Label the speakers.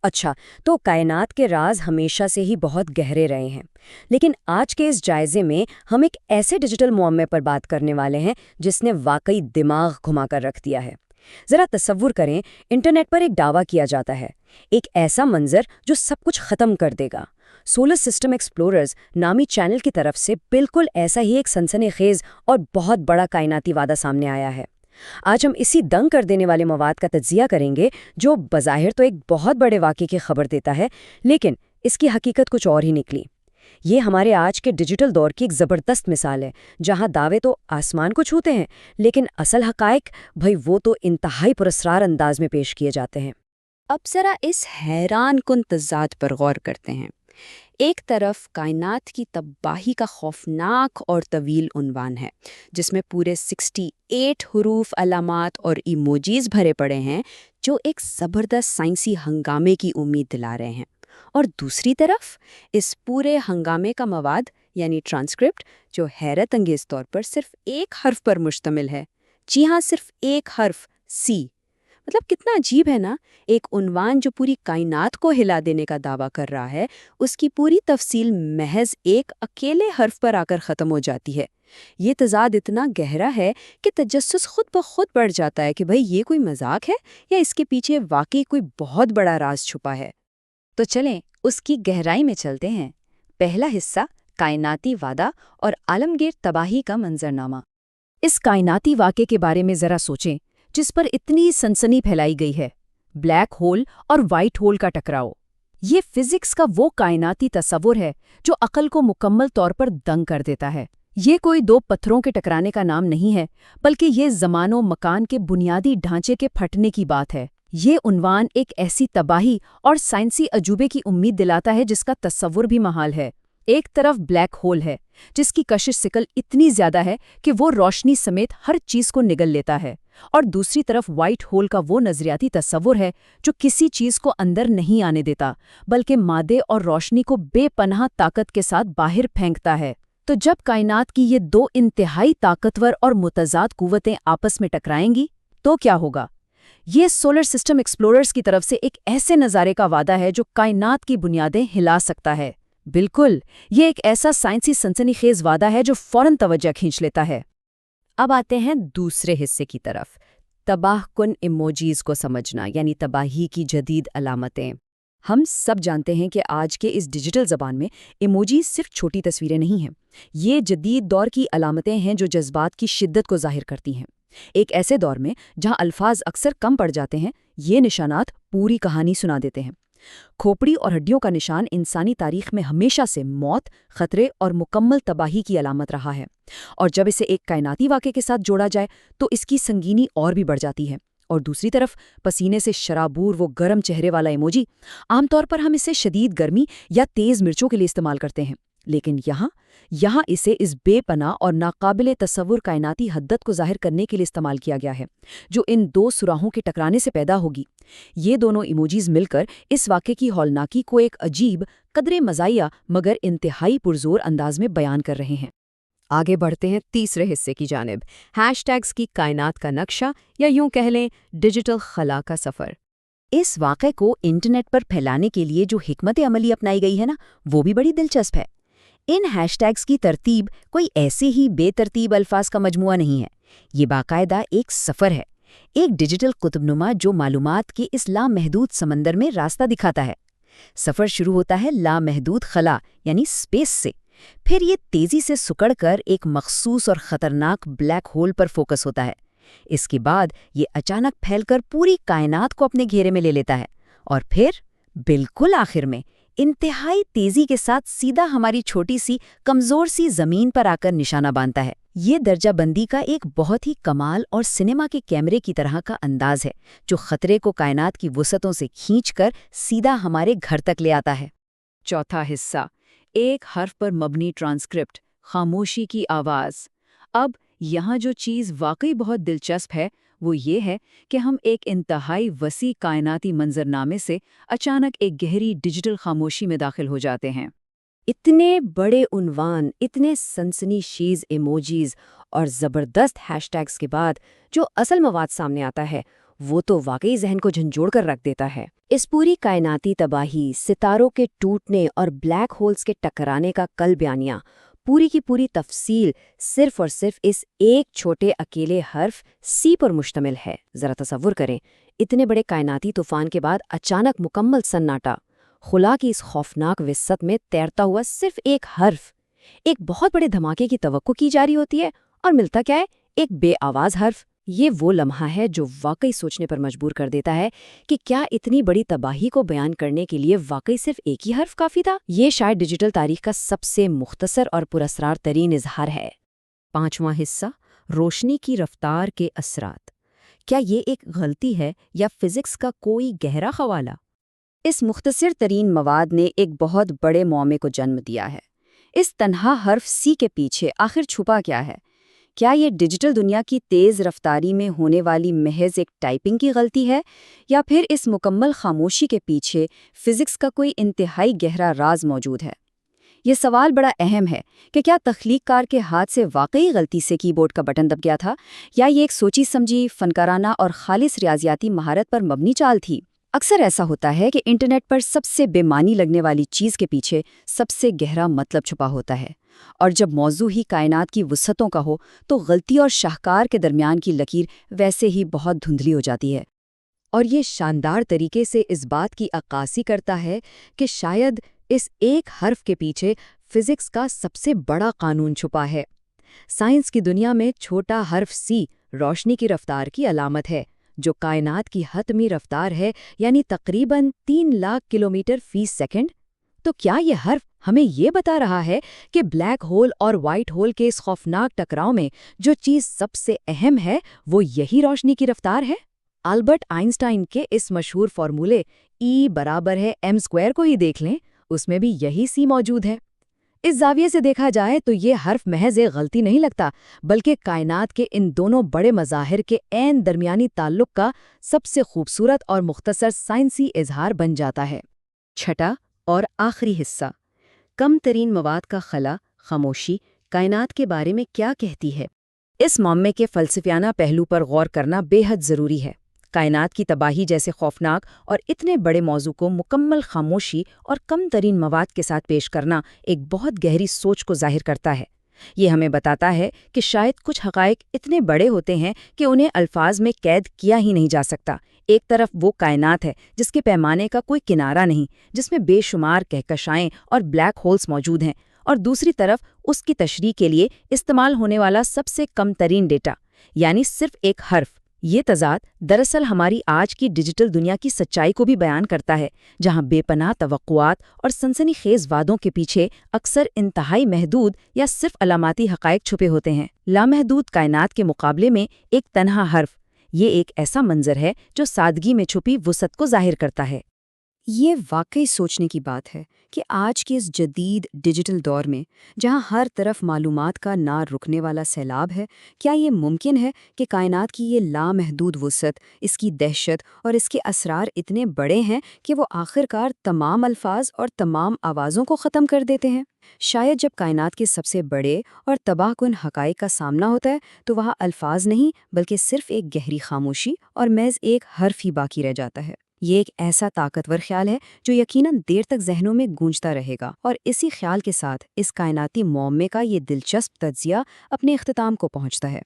Speaker 1: اچھا، تو کائنات کے راز ہمیشہ سے ہی بہت گہرے رہے ہیں، لیکن آج کے اس جائزے میں ہم ایک ایسے ڈیجیٹل معمے پر بات کرنے والے ہیں جس نے واقعی دماغ گھما کر رکھ دیا ہے۔ ذرا تصور کریں، انٹرنیٹ پر ایک دعویٰ کیا جاتا ہے، ایک ایسا منظر جو سب کچھ ختم کر دے گا۔ سولر سسٹم ایکسپلوررز نامی چینل کی طرف سے بالکل ایسا ہی ایک سنسنی خیز اور بہت بڑا کائناتی وعدہ سامنے آیا ہے۔ آج ہم اسی دنگ کر دینے والے مواد کا تجزیہ کریں گے جو بظاہر تو ایک بہت بڑے واقعے کی خبر دیتا ہے، لیکن اس کی حقیقت کچھ اور ہی نکلی۔ یہ ہمارے آج کے ڈیجیٹل دور کی ایک زبردست مثال ہے، جہاں دعوے تو آسمان کو چھوتے ہیں، لیکن اصل حقائق وہ تو انتہائی پراسرار انداز میں پیش کیے جاتے ہیں۔
Speaker 2: اب ذرا اس حیران کن تضاد پر غور کرتے ہیں۔ ایک طرف کائنات کی تباہی کا خوفناک اور طویل عنوان ہے، جس میں پورے 68 حروف، علامات اور ایموجیز بھرے پڑے ہیں جو ایک زبردست سائنسی ہنگامے کی امید دلا رہے ہیں۔ اور دوسری طرف اس پورے ہنگامے کا مواد یعنی ٹرانسکرپٹ، جو حیرت انگیز طور پر صرف ایک حرف پر مشتمل ہے۔ جی ہاں، صرف ایک حرف، سی۔ مطلب کتنا عجیب ہے نا، ایک عنوان جو پوری کائنات کو ہلا دینے کا دعویٰ کر رہا ہے، اس کی پوری تفصیل محض ایک اکیلے حرف پر آ کر ختم ہو جاتی ہے۔ یہ تضاد اتنا گہرا ہے کہ تجسس خود بخود بڑھ جاتا ہے کہ یہ کوئی مذاق ہے یا اس کے پیچھے واقعی کوئی بہت بڑا راز چھپا ہے۔
Speaker 3: تو چلیں اس کی گہرائی میں چلتے ہیں۔ پہلا حصہ، کائناتی وعدہ اور عالمگیر تباہی کا منظرنامہ۔ اس کائناتی واقعے کے بارے میں ذرا سوچیں جس پر اتنی سنسنی پھیلائی گئی ہے، بلیک ہول اور وائٹ ہول کا ٹکراؤ۔ یہ فزکس کا وہ کائناتی تصور ہے جو عقل کو مکمل طور پر دنگ کر دیتا ہے۔ یہ کوئی دو پتھروں کے ٹکرانے کا نام نہیں ہے، بلکہ یہ زمان و مکان کے بنیادی ڈھانچے کے پھٹنے کی بات ہے۔ یہ عنوان ایک ایسی تباہی اور سائنسی عجوبے کی امید دلاتا ہے جس کا تصور بھی محال ہے۔ ایک طرف بلیک ہول ہے، جس کی کشش ثقل اتنی زیادہ ہے کہ وہ روشنی سمیت ہر چیز کو نگل لیتا ہے، اور دوسری طرف وائٹ ہول کا وہ نظریاتی تصور ہے جو کسی چیز کو اندر نہیں آنے دیتا، بلکہ مادے اور روشنی کو بے پناہ طاقت کے ساتھ باہر پھینکتا ہے۔ تو جب کائنات کی یہ دو انتہائی طاقتور اور متضاد قوتیں آپس میں ٹکرائیں گی تو کیا ہوگا؟ یہ سولر سسٹم ایکسپلوررز کی طرف سے ایک ایسے نظارے کا وعدہ ہے جو کائنات کی بنیادیں ہلا سکتا ہے۔ بالکل، یہ ایک ایسا سائنسی سنسنی خیز وعدہ ہے جو فوراً توجہ کھینچ لیتا ہے۔ اب آتے ہیں دوسرے حصے کی طرف، تباہ کن ایموجیز کو سمجھنا، یعنی تباہی کی جدید علامتیں۔ ہم سب جانتے ہیں کہ آج کے اس ڈیجیٹل زبان میں ایموجیز صرف چھوٹی تصویریں نہیں ہیں، یہ جدید دور کی علامتیں ہیں جو جذبات کی شدت کو ظاہر کرتی ہیں۔ ایک ایسے دور میں جہاں الفاظ اکثر کم پڑ جاتے ہیں، یہ نشانات پوری کہانی سنا دیتے ہیں۔ کھوپڑی اور ہڈیوں کا نشان انسانی تاریخ میں ہمیشہ سے موت، خطرے اور مکمل تباہی کی علامت رہا ہے، اور جب اسے ایک کائناتی واقعے کے ساتھ جوڑا جائے تو اس کی سنگینی اور بھی بڑھ جاتی ہے۔ اور دوسری طرف پسینے سے شرابور وہ گرم چہرے والا ایموجی، عام طور پر ہم اسے شدید گرمی یا تیز مرچوں کے لیے استعمال کرتے ہیں، لیکن یہاں اسے اس بے پناہ اور ناقابل تصور کائناتی حدت کو ظاہر کرنے کے لیے استعمال کیا گیا ہے جو ان دو سوراخوں کے ٹکرانے سے پیدا ہوگی۔ یہ دونوں ایموجیز مل کر اس واقعے کی ہولناکی کو ایک عجیب، قدرے مزاحیہ مگر انتہائی پرزور انداز میں بیان کر رہے ہیں۔
Speaker 4: آگے بڑھتے ہیں تیسرے حصے کی جانب، ہیش ٹیگز کی کائنات کا نقشہ، یا یوں کہہ لیں ڈیجیٹل خلا کا سفر۔
Speaker 3: اس واقعے کو انٹرنیٹ پر پھیلانے کے لیے جو حکمت عملی اپنائی گئی ہے نا، وہ بھی بڑی دلچسپ ہے۔ ان ہیش ٹیگز کی ترتیب کوئی ایسے ہی بے ترتیب الفاظ کا مجموعہ نہیں ہے، یہ باقاعدہ ایک سفر ہے، ایک ڈیجیٹل قطب نما جو معلومات کے اس لامحدود سمندر میں راستہ دکھاتا ہے۔ سفر شروع ہوتا ہے لامحدود خلا یعنی اسپیس سے، پھر یہ تیزی سے سکڑ کر ایک مخصوص اور خطرناک بلیک ہول پر فوکس ہوتا ہے۔ اس کے بعد یہ اچانک پھیل کر پوری کائنات کو اپنے گھیرے میں لے لیتا ہے، اور پھر بالکل آخر میں انتہائی تیزی کے ساتھ سیدھا ہماری چھوٹی سی کمزور سی زمین پر آ کر نشانہ باندھتا ہے۔ یہ درجہ بندی کا ایک بہت ہی کمال اور سنیما کے کیمرے کی طرح کا انداز ہے جو خطرے کو کائنات کی وسعتوں سے کھینچ کر سیدھا ہمارے گھر تک لے آتا ہے۔
Speaker 2: چوتھا حصہ، ایک حرف پر مبنی ٹرانسکرپٹ، خاموشی کی آواز۔ اب یہاں جو چیز واقعی بہت دلچسپ ہے وہ یہ ہے کہ ہم ایک انتہائی وسیع کائناتی منظرنامے سے اچانک ایک گہری ڈیجیٹل خاموشی میں داخل ہو جاتے ہیں۔
Speaker 1: اتنے بڑے عنوان، اتنے سنسنی خیز ایموجیز اور زبردست ہیش ٹیگز کے بعد جو اصل مواد سامنے آتا ہے وہ تو واقعی ذہن کو جھنجھوڑ کر رکھ دیتا ہے۔ اس پوری کائناتی تباہی، ستاروں کے ٹوٹنے اور بلیک ہولز کے ٹکرانے کا کل بیانیہ، پوری کی پوری تفصیل صرف اور صرف اس ایک چھوٹے اکیلے حرف سی پر مشتمل ہے۔ ذرا تصور کریں، اتنے بڑے کائناتی طوفان کے بعد اچانک مکمل سناٹا، خلا کی اس خوفناک وسعت میں تیرتا ہوا صرف ایک حرف۔ ایک بہت بڑے دھماکے کی توقع کی جا رہی ہوتی ہے اور ملتا کیا ہے؟ ایک بے آواز حرف۔ یہ وہ لمحہ ہے جو واقعی سوچنے پر مجبور کر دیتا ہے کہ کیا اتنی بڑی تباہی کو بیان کرنے کے لیے واقعی صرف ایک ہی حرف کافی تھا؟ یہ شاید ڈیجیٹل تاریخ کا سب سے مختصر اور پراسرار ترین اظہار ہے۔
Speaker 4: 5واں حصہ، روشنی کی رفتار کے اثرات۔ کیا یہ ایک غلطی ہے یا فزکس کا کوئی گہرا حوالہ؟
Speaker 2: اس مختصر ترین مواد نے ایک بہت بڑے معمے کو جنم دیا ہے۔ اس تنہا حرف سی کے پیچھے آخر چھپا کیا ہے؟ کیا یہ ڈیجیٹل دنیا کی تیز رفتاری میں ہونے والی محض ایک ٹائپنگ کی غلطی ہے، یا پھر اس مکمل خاموشی کے پیچھے فزکس کا کوئی انتہائی گہرا راز موجود ہے؟ یہ سوال بڑا اہم ہے کہ کیا تخلیق کار کے ہاتھ سے واقعی غلطی سے کی بورڈ کا بٹن دب گیا تھا، یا یہ ایک سوچی سمجھی، فنکارانہ اور خالص ریاضیاتی مہارت پر مبنی چال تھی؟ اکثر ایسا ہوتا ہے کہ انٹرنیٹ پر سب سے بے معنی لگنے والی چیز کے پیچھے سب سے گہرا مطلب چھپا ہوتا ہے، اور جب موضوع ہی کائنات کی وسعتوں کا ہو تو غلطی اور شاہکار کے درمیان کی لکیر ویسے ہی بہت دھندلی ہو جاتی ہے۔
Speaker 4: اور یہ شاندار طریقے سے اس بات کی عکاسی کرتا ہے کہ شاید اس ایک حرف کے پیچھے فزکس کا سب سے بڑا قانون چھپا ہے۔ سائنس کی دنیا میں چھوٹا حرف سی روشنی کی رفتار کی علامت ہے، جو کائنات کی حتمی رفتار ہے، یعنی تقریباً 3 لاکھ کلومیٹر فی سیکنڈ۔ تو کیا یہ حرف ہمیں یہ بتا رہا ہے کہ بلیک ہول اور وائٹ ہول کے اس خوفناک ٹکراؤ میں جو چیز سب سے اہم ہے وہ یہی روشنی کی رفتار ہے؟ البرٹ آئنسٹائن کے اس مشہور فارمولے E=mc² کو ہی دیکھ لیں، اس میں بھی یہی سی موجود ہے۔ اس زاویے سے دیکھا جائے تو یہ حرف محض ایک غلطی نہیں لگتا، بلکہ کائنات کے ان دونوں بڑے مظاہر کے عین درمیانی تعلق کا سب سے خوبصورت اور مختصر سائنسی اظہار بن جاتا ہے۔ چھٹا اور آخری حصہ، کم ترین مواد کا خلا، خاموشی، کائنات کے بارے میں کیا کہتی ہے؟ اس معمے کے فلسفیانہ پہلو پر غور کرنا بے حد ضروری ہے۔ کائنات کی تباہی جیسے خوفناک اور اتنے بڑے موضوع کو مکمل خاموشی اور کم ترین مواد کے ساتھ پیش کرنا ایک بہت گہری سوچ کو ظاہر کرتا ہے۔ یہ ہمیں بتاتا ہے کہ شاید کچھ حقائق اتنے بڑے ہوتے ہیں کہ انہیں الفاظ میں قید کیا ہی نہیں جا سکتا۔ ایک طرف وہ کائنات ہے جس کے پیمانے کا کوئی کنارہ نہیں، جس میں بے شمار کہکشائیں اور بلیک ہولز موجود ہیں، اور دوسری طرف اس کی تشریح کے لیے استعمال ہونے والا سب سے کم ترین ڈیٹا، یعنی صرف ایک حرف۔ یہ تضاد دراصل ہماری آج کی ڈیجیٹل دنیا کی سچائی کو بھی بیان کرتا ہے، جہاں بے پناہ توقعات اور سنسنی خیز وعدوں کے پیچھے اکثر انتہائی محدود یا صرف علاماتی حقائق چھپے ہوتے ہیں۔ لامحدود کائنات کے مقابلے میں ایک تنہا حرف، یہ ایک ایسا منظر ہے جو سادگی میں چھپی وسعت کو ظاہر کرتا ہے۔
Speaker 2: یہ واقعی سوچنے کی بات ہے کہ آج کے اس جدید ڈیجیٹل دور میں جہاں ہر طرف معلومات کا نہ رکنے والا سیلاب ہے، کیا یہ ممکن ہے کہ کائنات کی یہ لامحدود وسعت، اس کی دہشت اور اس کے اسرار اتنے بڑے ہیں کہ وہ آخرکار تمام الفاظ اور تمام آوازوں کو ختم کر دیتے ہیں؟ شاید جب کائنات کے سب سے بڑے اور تباہ کن حقائق کا سامنا ہوتا ہے تو وہاں الفاظ نہیں بلکہ صرف ایک گہری خاموشی اور محض ایک حرف ہی باقی رہ جاتا ہے۔ یہ ایک ایسا طاقتور خیال ہے جو یقیناً دیر تک ذہنوں میں گونجتا رہے گا، اور اسی خیال کے ساتھ اس کائناتی معمے کا یہ دلچسپ تجزیہ اپنے اختتام کو پہنچتا ہے۔